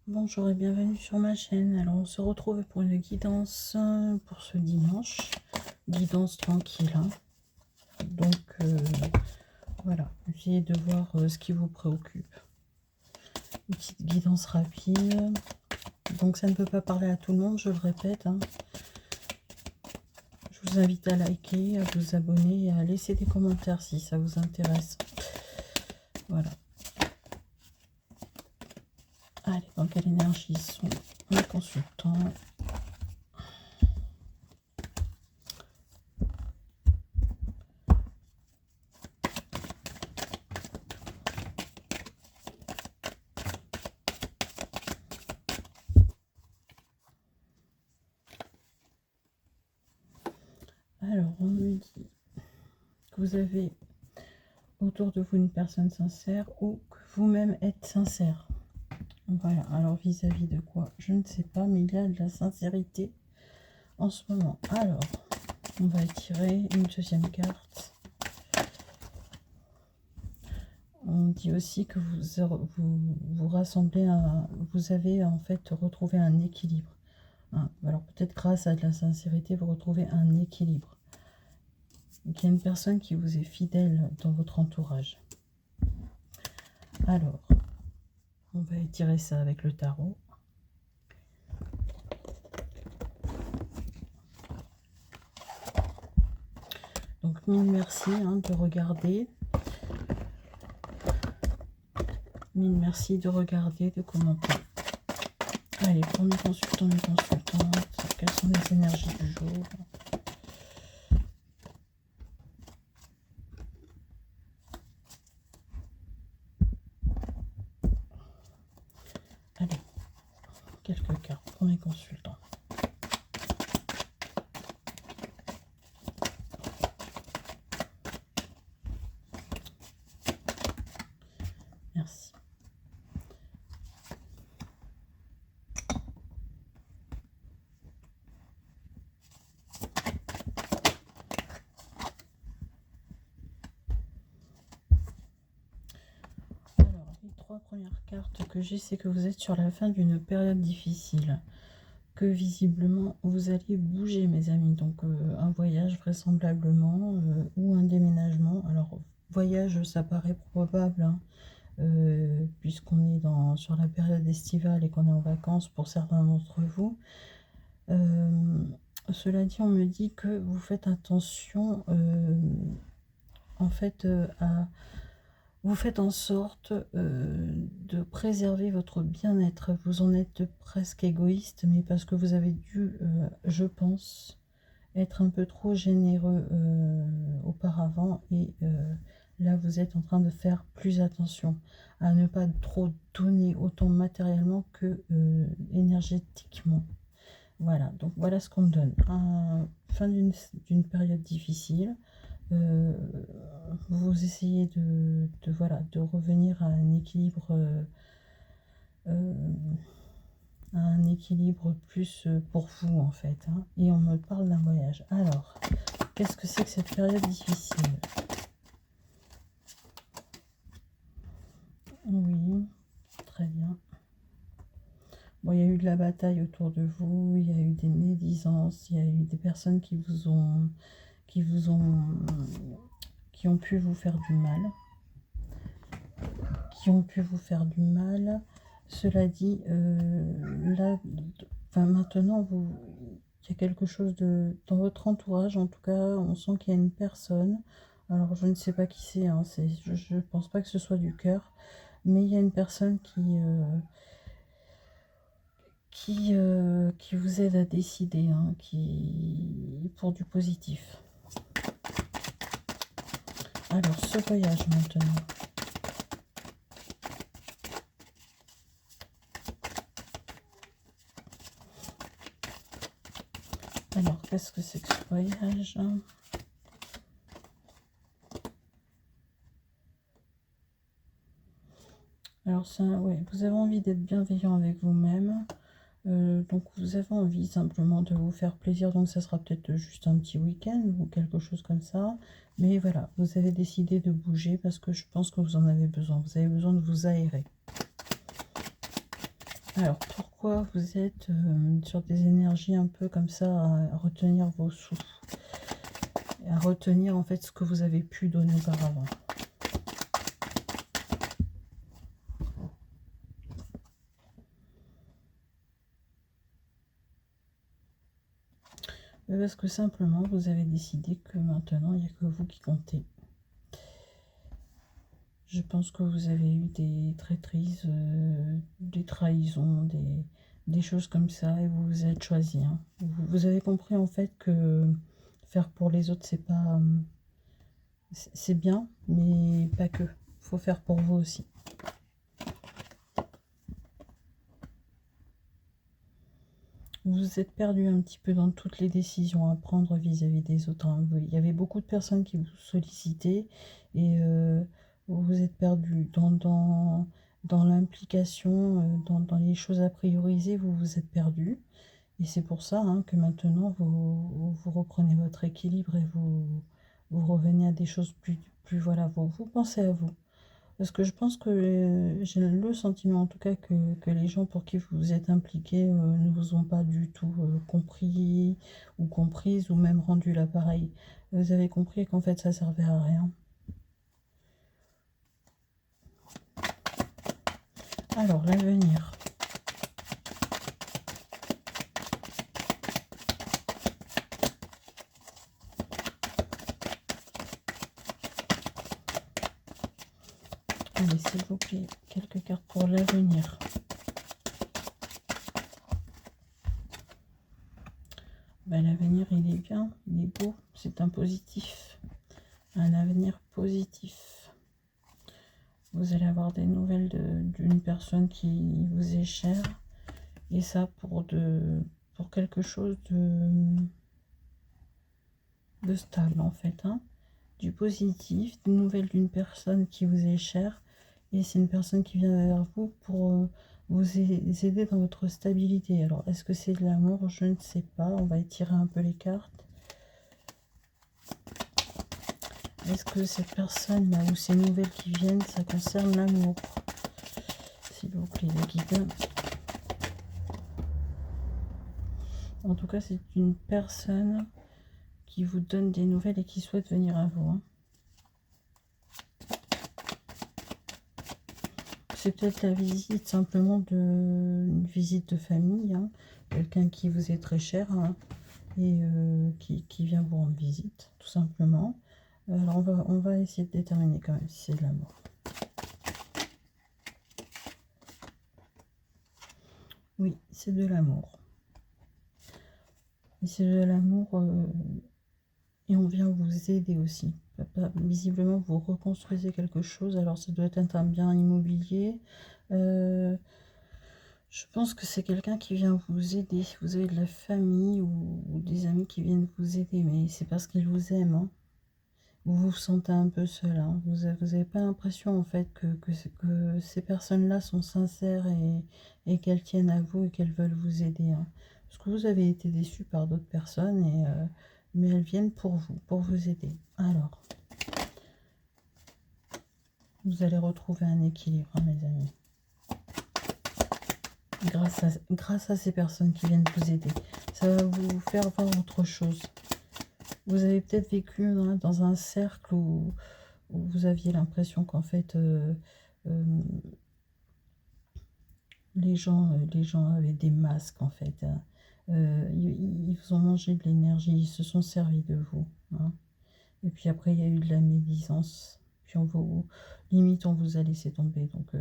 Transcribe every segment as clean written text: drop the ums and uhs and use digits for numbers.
Bonjour et bienvenue sur ma chaîne. Alors on se retrouve pour une guidance pour ce dimanche. Guidance tranquille. Hein. Donc voilà, essayez de voir ce qui vous préoccupe. Une petite guidance rapide. Donc ça ne peut pas parler à tout le monde, je le répète. Hein. Je vous invite à liker, à vous abonner et à laisser des commentaires si ça vous intéresse. Voilà. Allez, dans quelle énergie sont mes consultants? Alors, on me dit que vous avez autour de vous une personne sincère ou que vous-même êtes sincère. Voilà, alors vis-à-vis de quoi, je ne sais pas, mais il y a de la sincérité en ce moment. Alors, on va tirer une deuxième carte. On dit aussi que vous rassemblez, vous avez en fait retrouvé un équilibre. Hein. Alors peut-être grâce à de la sincérité, vous retrouvez un équilibre. Il y a une personne qui vous est fidèle dans votre entourage. Alors, on va étirer ça avec le tarot. Donc, mille merci de regarder. Mille merci de regarder, de commenter. Allez, pour mes consultants, mes consultantes, quelles sont les énergies du jour? Allez, quelques cartes pour mes consultants. Merci. Alors, les trois premières cartes que j'ai, c'est que vous êtes sur la fin d'une période difficile. Que visiblement, vous allez bouger, mes amis. Donc, un voyage vraisemblablement ou un déménagement. Alors, voyage, ça paraît probable, hein. Puisqu'on est sur la période estivale et qu'on est en vacances pour certains d'entre vous. Cela dit, on me dit que vous faites attention en fait vous faites en sorte de préserver votre bien-être. Vous en êtes presque égoïste, mais parce que vous avez dû, je pense, être un peu trop généreux auparavant et là vous êtes en train de faire plus attention à ne pas trop donner autant matériellement que énergétiquement. Voilà, donc voilà ce qu'on me donne. Fin d'une période difficile. Vous essayez voilà, de revenir à un équilibre plus pour vous en fait. Hein. Et on me parle d'un voyage. Alors, qu'est-ce que c'est que cette période difficile? Oui, très bien. Bon, il y a eu de la bataille autour de vous, il y a eu des médisances, il y a eu des personnes qui ont pu vous faire du mal. Cela dit, là, maintenant, il y a quelque chose dans votre entourage, en tout cas, on sent qu'il y a une personne. Alors, je ne sais pas qui c'est, hein, je ne pense pas que ce soit du cœur, mais il y a une personne qui vous aide à décider, hein, pour du positif. Alors, ce voyage maintenant. Alors, qu'est-ce que c'est que ce voyage? Alors, ouais, vous avez envie d'être bienveillant avec vous-même. Donc, vous avez envie simplement de vous faire plaisir. Donc, ça sera peut-être juste un petit week-end ou quelque chose comme ça. Mais voilà, vous avez décidé de bouger parce que je pense que vous en avez besoin. Vous avez besoin de vous aérer. Alors, pourquoi vous êtes sur des énergies un peu comme ça, à retenir vos sous, à retenir en fait ce que vous avez pu donner auparavant? Parce que simplement, vous avez décidé que maintenant, il n'y a que vous qui comptez. Je pense que vous avez eu des traîtrises, des trahisons, des choses comme ça, et vous vous êtes choisi. Hein. Vous avez compris en fait que faire pour les autres, c'est pas, c'est bien, mais pas que. Faut faire pour vous aussi. Vous vous êtes perdu un petit peu dans toutes les décisions à prendre vis-à-vis des autres. Hein. Il y avait beaucoup de personnes qui vous sollicitaient et vous vous êtes perdu dans l'implication, dans les choses à prioriser, vous vous êtes perdu. Et c'est pour ça hein, que maintenant vous reprenez votre équilibre et vous revenez à des choses plus voilà, vous pensez à vous. Parce que je pense que j'ai le sentiment en tout cas que les gens pour qui vous êtes impliqués ne vous ont pas du tout compris ou comprise ou même rendu l'appareil. Vous avez compris qu'en fait ça servait à rien. Alors, l'avenir. Allez, s'il vous plaît, quelques cartes pour l'avenir. Ben, l'avenir, il est bien, il est beau, c'est un positif. Un avenir positif. Vous allez avoir des nouvelles d'une personne qui vous est chère. Et ça pour quelque chose de stable en fait. Hein. Du positif, des nouvelles d'une personne qui vous est chère. Et c'est une personne qui vient vers vous pour vous aider dans votre stabilité. Alors, est-ce que c'est de l'amour? Je ne sais pas. On va étirer un peu les cartes. Est-ce que cette personne-là ou ces nouvelles qui viennent, ça concerne l'amour? S'il vous plaît, les guides. En tout cas, c'est une personne qui vous donne des nouvelles et qui souhaite venir à vous. Hein. C'est peut-être la visite simplement une visite de famille, hein. Quelqu'un qui vous est très cher hein, et qui vient vous rendre visite, tout simplement. Alors on va essayer de déterminer quand même si c'est de l'amour. Oui, c'est de l'amour. C'est de l'amour et on vient vous aider aussi. Visiblement, vous reconstruisez quelque chose. Alors ça doit être un bien immobilier. Je pense que c'est quelqu'un qui vient vous aider. Vous avez de la famille ou des amis qui viennent vous aider, mais c'est parce qu'ils vous aiment. Hein. Vous vous sentez un peu seul. Hein. Vous n'avez pas l'impression en fait que ces personnes-là sont sincères et qu'elles tiennent à vous et qu'elles veulent vous aider. Hein. Parce que vous avez été déçu par d'autres personnes, mais elles viennent pour vous aider. Alors, vous allez retrouver un équilibre, hein, mes amis. Grâce à ces personnes qui viennent vous aider. Ça va vous faire voir autre chose. Vous avez peut-être vécu dans un cercle où vous aviez l'impression qu'en fait les gens avaient des masques en fait. Hein. Ils vous ont mangé de l'énergie, ils se sont servis de vous. Hein. Et puis après il y a eu de la médisance. Puis limite on vous a laissé tomber. Donc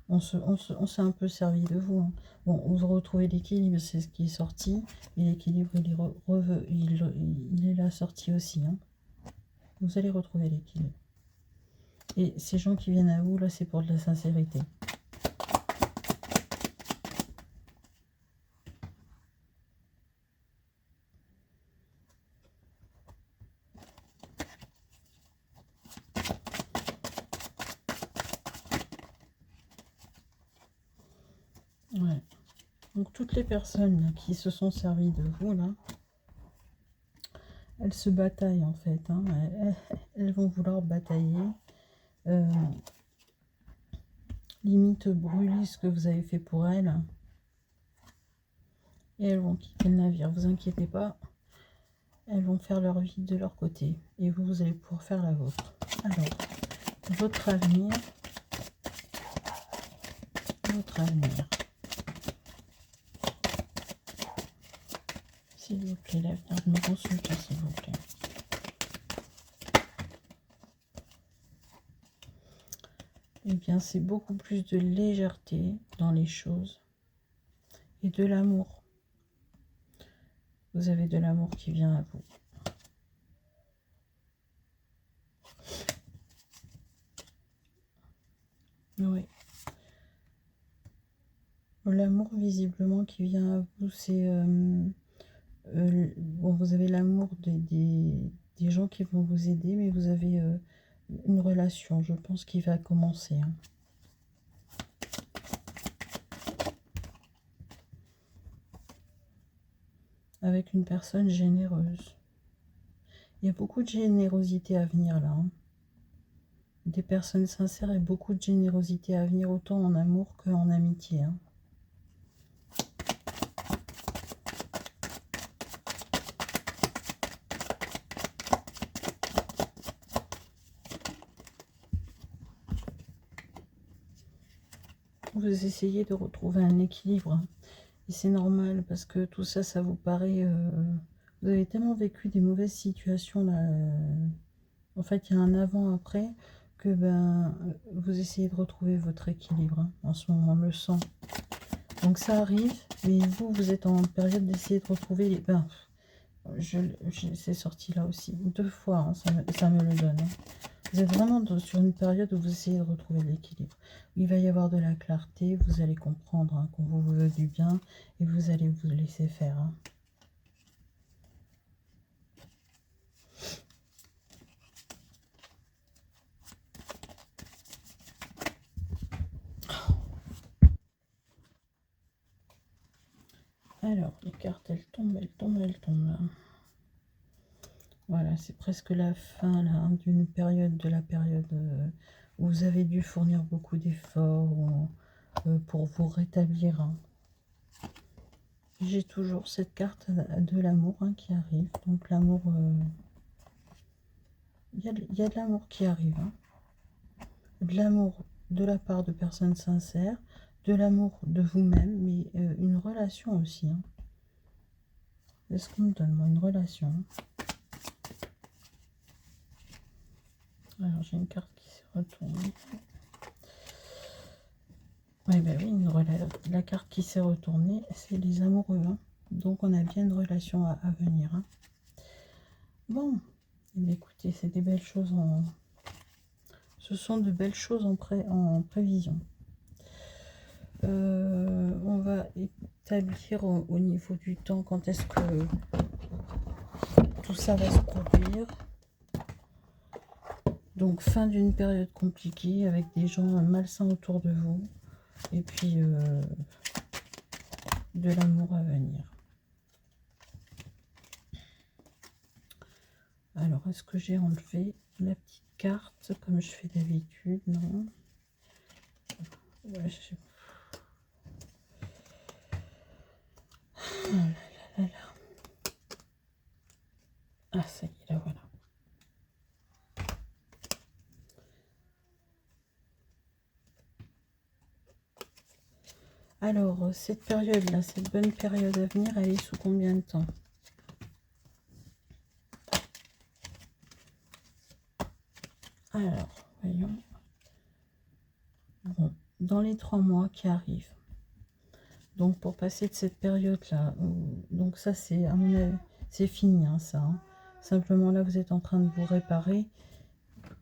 on s'est un peu servi de vous. Hein. Bon, vous retrouvez l'équilibre, c'est ce qui est sorti. Et l'équilibre, il est là sorti aussi. Hein. Vous allez retrouver l'équilibre. Et ces gens qui viennent à vous, là, c'est pour de la sincérité. Ouais. Donc toutes les personnes là, qui se sont servies de vous, là, elles se bataillent en fait. Hein. Elles vont vouloir batailler. limite brûler ce que vous avez fait pour elles. Et elles vont quitter le navire, vous inquiétez pas. Elles vont faire leur vie de leur côté. Et vous, vous allez pouvoir faire la vôtre. Alors, votre avenir. Votre avenir. S'il vous plaît, l'avenir de me consulter, s'il vous plaît. Eh bien, c'est beaucoup plus de légèreté dans les choses et de l'amour. Vous avez de l'amour qui vient à vous. Oui. L'amour, visiblement, qui vient à vous, c'est... bon, vous avez l'amour des gens qui vont vous aider, mais vous avez une relation, je pense, qui va commencer. Hein. Avec une personne généreuse. Il y a beaucoup de générosité à venir là. Hein. Des personnes sincères et beaucoup de générosité à venir, autant en amour qu'en amitié. Hein. Vous essayez de retrouver un équilibre. Hein. Et c'est normal parce que tout ça, ça vous paraît... vous avez tellement vécu des mauvaises situations là. En fait, il y a un avant-après que ben, vous essayez de retrouver votre équilibre. Hein, en ce moment, on le sent. Donc ça arrive, mais vous, vous êtes en période d'essayer de retrouver les... Ben, c'est sorti là aussi. 2 fois, hein, ça me le donne. Hein. Vous êtes vraiment sur une période où vous essayez de retrouver l'équilibre. Il va y avoir de la clarté, vous allez comprendre hein, qu'on vous veut du bien et vous allez vous laisser faire. Hein. Alors, les cartes, elles tombent, elles tombent, elles tombent. Voilà, c'est presque la fin là, hein, d'une période, de la période où vous avez dû fournir beaucoup d'efforts pour vous rétablir. Hein. J'ai toujours cette carte de l'amour hein, qui arrive. Donc l'amour, il y a de l'amour qui arrive. Hein. De l'amour de la part de personnes sincères, de l'amour de vous-même, mais une relation aussi. Hein. Est-ce qu'on me donne moi une relation? Alors j'ai une carte qui se retourne. Oui, ben oui, la carte qui s'est retournée, c'est les amoureux. Hein. Donc, on a bien une relation à venir. Hein. Bon, écoutez, c'est des belles choses ce sont de belles choses en prévision. On va établir au niveau du temps quand est-ce que tout ça va se produire. Donc, fin d'une période compliquée avec des gens malsains autour de vous. Et puis, de l'amour à venir. Alors, est-ce que j'ai enlevé la petite carte comme je fais d'habitude? Non. Ouais, oh là là là là. Ah, ça y est, là voilà. Alors, cette période-là, cette bonne période à venir, elle est sous combien de temps? Alors, voyons. Bon, dans les 3 mois qui arrivent. Donc, pour passer de cette période-là, donc ça, c'est, à mon avis, c'est fini, hein, ça. Hein. Simplement, là, vous êtes en train de vous réparer.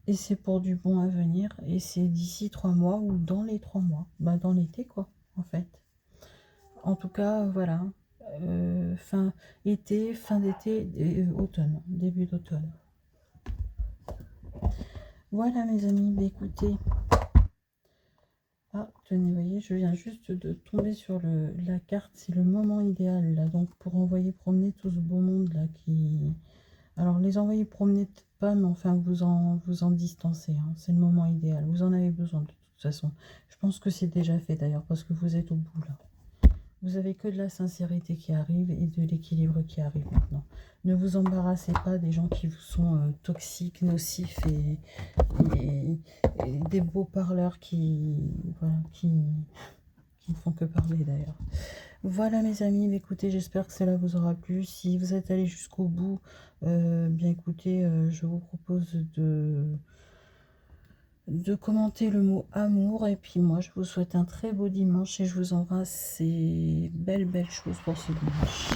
Et c'est pour du bon à venir. Et c'est d'ici 3 mois ou dans les 3 mois. Bah, dans l'été, quoi, en fait. En tout cas, voilà. Fin été, fin d'été et automne, début d'automne. Voilà mes amis, bah, écoutez. Ah, tenez, vous voyez, je viens juste de tomber sur la carte, c'est le moment idéal là, donc pour envoyer promener tout ce beau monde là qui... Alors les envoyer promener peut-être pas, mais enfin vous en distancez, hein, c'est le moment idéal, vous en avez besoin de toute toute façon. Je pense que c'est déjà fait d'ailleurs, parce que vous êtes au bout là. Vous avez que de la sincérité qui arrive et de l'équilibre qui arrive maintenant. Ne vous embarrassez pas des gens qui vous sont toxiques, nocifs et des beaux parleurs voilà, qui ne font que parler d'ailleurs. Voilà mes amis, écoutez, j'espère que cela vous aura plu. Si vous êtes allé jusqu'au bout, bien écoutez, je vous propose de commenter le mot amour. Et puis moi, je vous souhaite un très beau dimanche et je vous embrasse. Ces belles choses pour ce dimanche.